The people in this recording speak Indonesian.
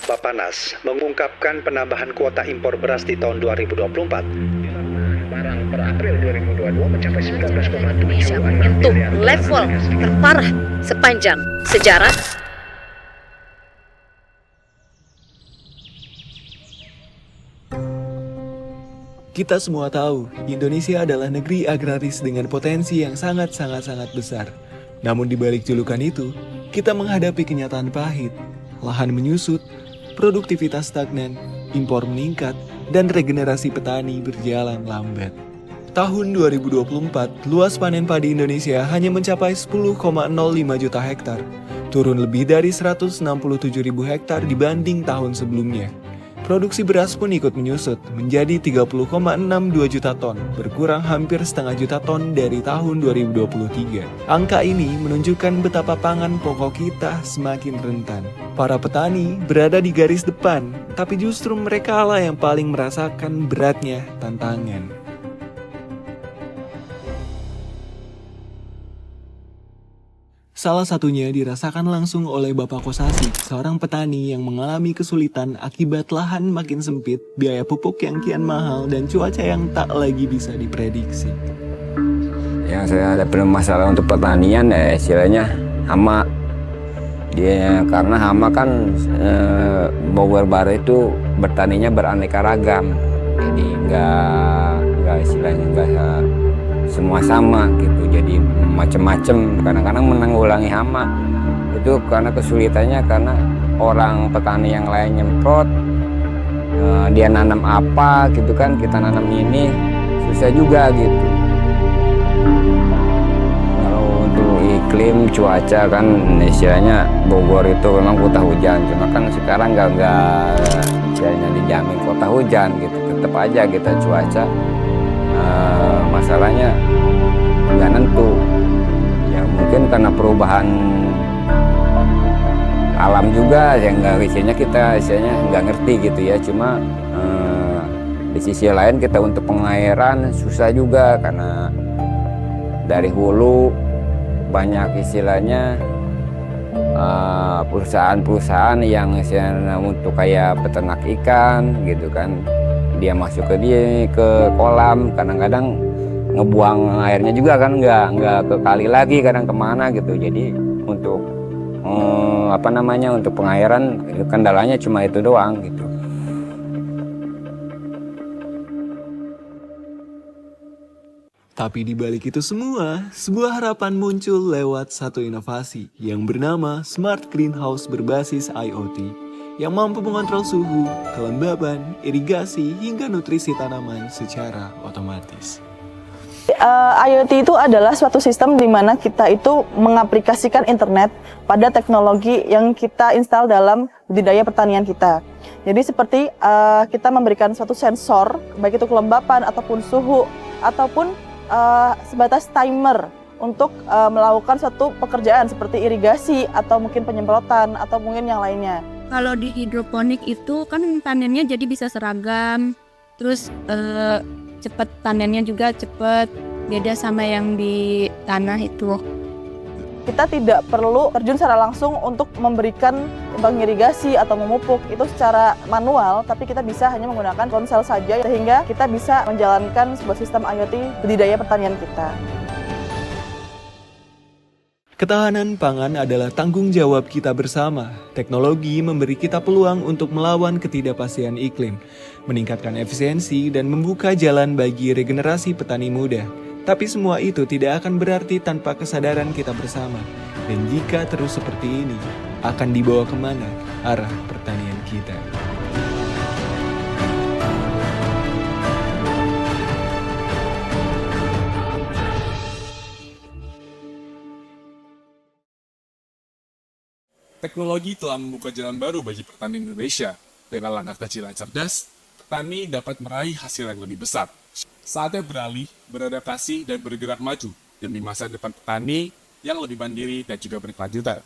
Bappenas mengungkapkan penambahan kuota impor beras di tahun 2024. Barang per April 2022 mencapai 19,7 Indonesia menyentuh level terparah sepanjang sejarah. Kita semua tahu, Indonesia adalah negeri agraris dengan potensi yang sangat besar. Namun di balik julukan itu, kita menghadapi kenyataan pahit. Lahan menyusut, produktivitas stagnan, impor meningkat, dan regenerasi petani berjalan lambat. Tahun 2024, luas panen padi Indonesia hanya mencapai 10,05 juta hektar, turun lebih dari 167.000 hektar dibanding tahun sebelumnya. Produksi beras pun ikut menyusut menjadi 30,62 juta ton, berkurang hampir setengah juta ton dari tahun 2023. Angka ini menunjukkan betapa pangan pokok kita semakin rentan. Para petani berada di garis depan, tapi justru mereka lah yang paling merasakan beratnya tantangan. Salah satunya dirasakan langsung oleh Bapak Kosasi, seorang petani yang mengalami kesulitan akibat lahan makin sempit, biaya pupuk yang kian mahal, dan cuaca yang tak lagi bisa diprediksi. Yang saya ada masalah untuk pertanian ya istilahnya hama. Karena hama kan Bogor Barat itu bertaninya beraneka ragam, jadi nggak istilahnya nggak semua sama gitu, jadi macam-macam. Kadang-kadang menanggulangi hama itu karena kesulitannya karena orang petani yang lain nyemprot, dia nanam apa gitu kan, kita nanam ini susah juga gitu. Kalau untuk iklim cuaca kan istilahnya Bogor itu memang kota hujan, cuma kan sekarang nggak istilahnya dijamin kota hujan gitu, tetap aja kita cuaca masalahnya nggak nentu ya, mungkin karena perubahan alam juga yang kita nggak ngerti gitu ya. Cuma di sisi lain kita untuk pengairan susah juga karena dari hulu banyak istilahnya perusahaan-perusahaan yang istilahnya untuk kayak peternak ikan gitu kan, dia masuk ke kolam, kadang-kadang ngebuang airnya juga kan nggak ke kali lagi, kadang kemana gitu. Jadi untuk untuk pengairan kendalanya cuma itu doang gitu. Tapi di balik itu semua, sebuah harapan muncul lewat satu inovasi yang bernama Smart Greenhouse berbasis IoT yang mampu mengontrol suhu, kelembaban, irigasi, hingga nutrisi tanaman secara otomatis. IoT itu adalah suatu sistem di mana kita itu mengaplikasikan internet pada teknologi yang kita install dalam budidaya pertanian kita. Jadi seperti kita memberikan suatu sensor, baik itu kelembapan ataupun suhu, ataupun sebatas timer untuk melakukan suatu pekerjaan seperti irigasi atau mungkin penyemprotan atau mungkin yang lainnya. Kalau di hidroponik itu kan panennya jadi bisa seragam, terus cepet panennya juga cepet, beda sama yang di tanah itu. Kita tidak perlu terjun secara langsung untuk memberikan pengirigasi atau memupuk itu secara manual, tapi kita bisa hanya menggunakan ponsel saja sehingga kita bisa menjalankan sebuah sistem IoT budidaya pertanian kita. Ketahanan pangan adalah tanggung jawab kita bersama. Teknologi memberi kita peluang untuk melawan ketidakpastian iklim, meningkatkan efisiensi, dan membuka jalan bagi regenerasi petani muda. Tapi semua itu tidak akan berarti tanpa kesadaran kita bersama. Dan jika terus seperti ini, akan dibawa kemana arah pertanian kita? Teknologi telah membuka jalan baru bagi petani Indonesia. Dengan langkah kecil yang cerdas, petani dapat meraih hasil yang lebih besar. Saatnya beralih, beradaptasi, dan bergerak maju demi masa depan petani yang lebih mandiri dan juga berkelanjutan.